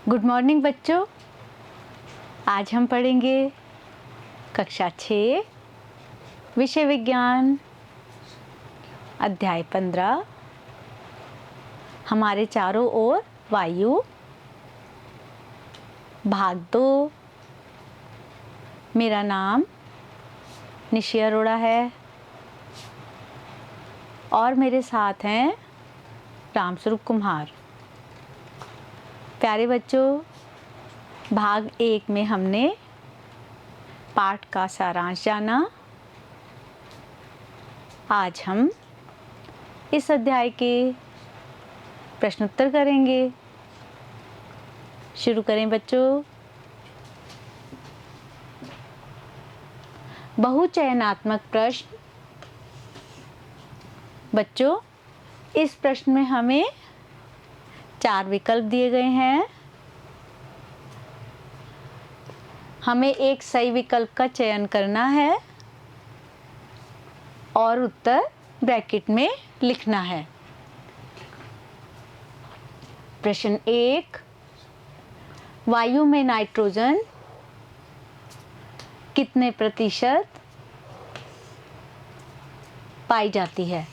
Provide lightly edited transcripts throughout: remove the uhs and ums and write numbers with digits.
Good morning बच्चों। आज हम पढ़ेंगे कक्षा 6 विषय विज्ञान अध्याय 15 हमारे चारों ओर वायु, भाग 2। मेरा नाम निशी अरोड़ा है और मेरे साथ हैं रामस्वरूप कुम्हार। प्यारे बच्चों, भाग 1 में हमने पाठ का सारांश जाना। आज हम इस अध्याय के प्रश्नोत्तर करेंगे। शुरू करें बच्चों। बहुचयनात्मक प्रश्न। बच्चों, इस प्रश्न में हमें 4 विकल्प दिए गए हैं। हमें एक सही विकल्प का चयन करना है और उत्तर ब्रैकेट में लिखना है। प्रश्न 1, वायु में नाइट्रोजन कितने प्रतिशत पाई जाती है?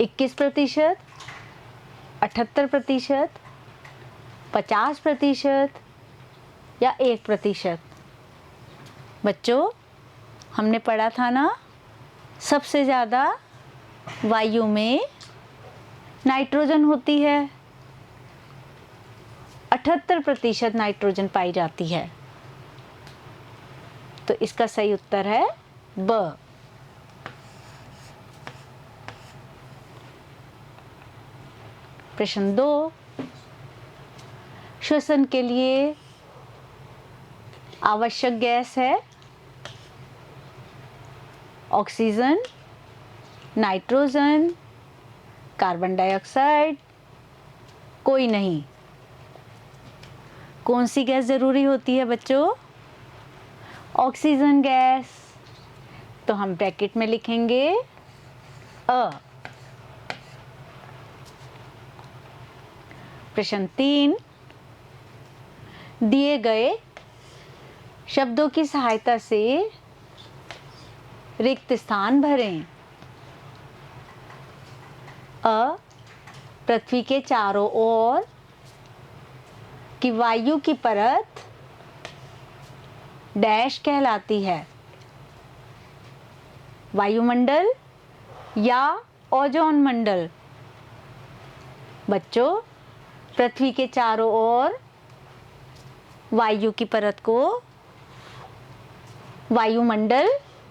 21%, 78%, 50% या 1%? बच्चों, हमने पढ़ा था ना, सबसे ज़्यादा वायु में नाइट्रोजन होती है। 78% नाइट्रोजन पाई जाती है। तो इसका सही उत्तर है ब। प्रश्न 2, श्वसन के लिए आवश्यक गैस है ऑक्सीजन, नाइट्रोजन, कार्बन डाइऑक्साइड, कोई नहीं। कौन सी गैस जरूरी होती है बच्चों? Oxygen gas. तो हम ब्रैकेट में लिखेंगे अ। प्रश्न 3, दिए गए शब्दों की सहायता से रिक्त स्थान भरें। अ, पृथ्वी के चारों ओर की वायु की परत डैश कहलाती है, वायुमंडल या ओजोन मंडल? बच्चों, पृथ्वी के चारों ओर वायु की परत को वायुमंडल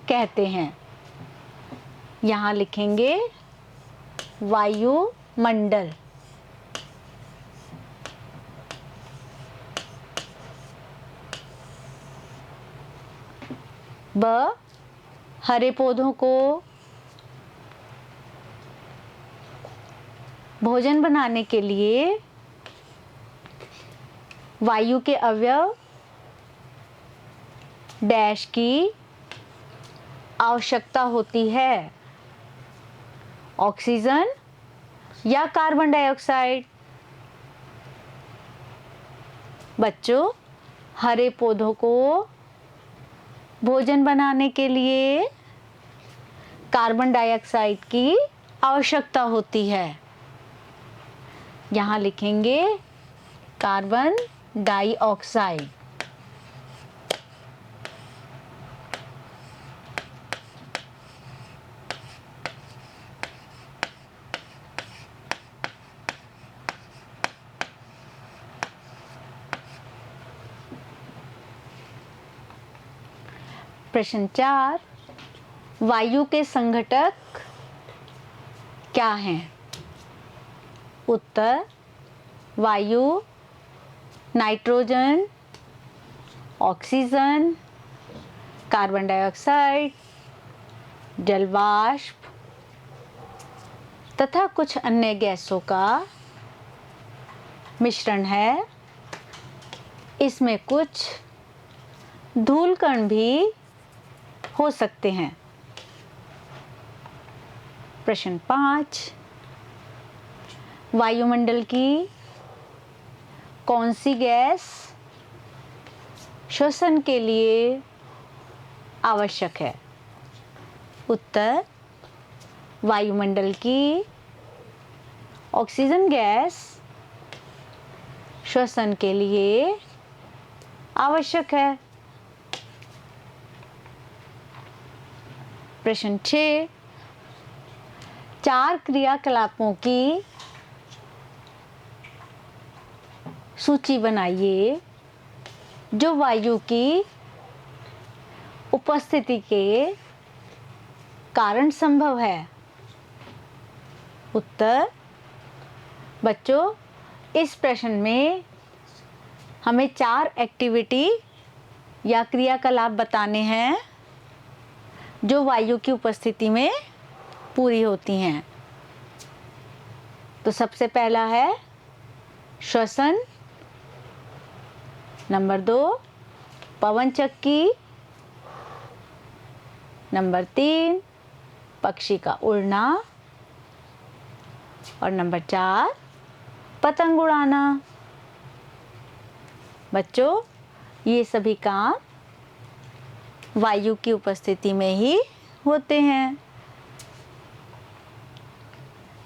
कहते हैं। यहाँ लिखेंगे वायुमंडल। ब, हरे पौधों को भोजन बनाने के लिए वायु के अवयव डैश की आवश्यकता होती है, ऑक्सीजन या कार्बन डाइऑक्साइड? बच्चों, हरे पौधों को भोजन बनाने के लिए कार्बन डाइऑक्साइड की आवश्यकता होती है। यहाँ लिखेंगे कार्बन डाइऑक्साइड। प्रश्न 4, वायु के संघटक क्या हैं? उत्तर वायु, नाइट्रोजन, ऑक्सीजन, कार्बन डाइऑक्साइड, जलवाष्प तथा कुछ अन्य गैसों का मिश्रण है। इसमें कुछ धूल कण भी हो सकते हैं। प्रश्न 5, वायुमंडल की कौन सी गैस श्वसन के लिए आवश्यक है? उत्तर, वायुमंडल की ऑक्सीजन गैस श्वसन के लिए आवश्यक है। प्रश्न 6, 4 क्रियाकलापों की सूची बनाइए जो वायु की उपस्थिति के कारण संभव है। उत्तर, बच्चों इस प्रश्न में हमें 4 एक्टिविटी या क्रियाकलाप बताने हैं जो वायु की उपस्थिति में पूरी होती हैं। तो सबसे पहला है श्वसन, नंबर 2 पवन चक्की, नंबर 3 पक्षी का उड़ना और नंबर 4 पतंग उड़ाना। बच्चों ये सभी काम वायु की उपस्थिति में ही होते हैं।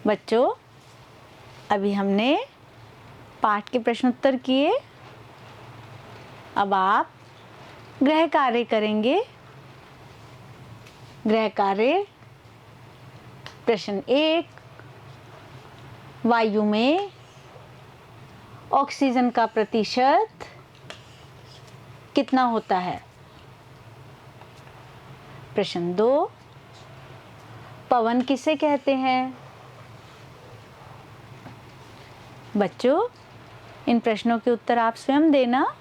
बच्चों अभी हमने पाठ के प्रश्न उत्तर किए। अब आप गृह कार्य करेंगे। गृह कार्य प्रश्न 1, वायु में ऑक्सीजन का प्रतिशत कितना होता है? प्रश्न 2, पवन किसे कहते हैं? बच्चों इन प्रश्नों के उत्तर आप स्वयं देना।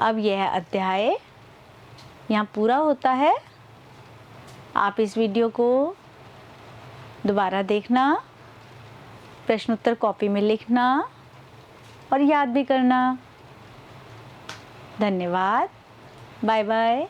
अब यह अध्याय यहाँ पूरा होता है। आप इस वीडियो को दोबारा देखना, प्रश्न उत्तर कॉपी में लिखना और याद भी करना। धन्यवाद। Bye bye.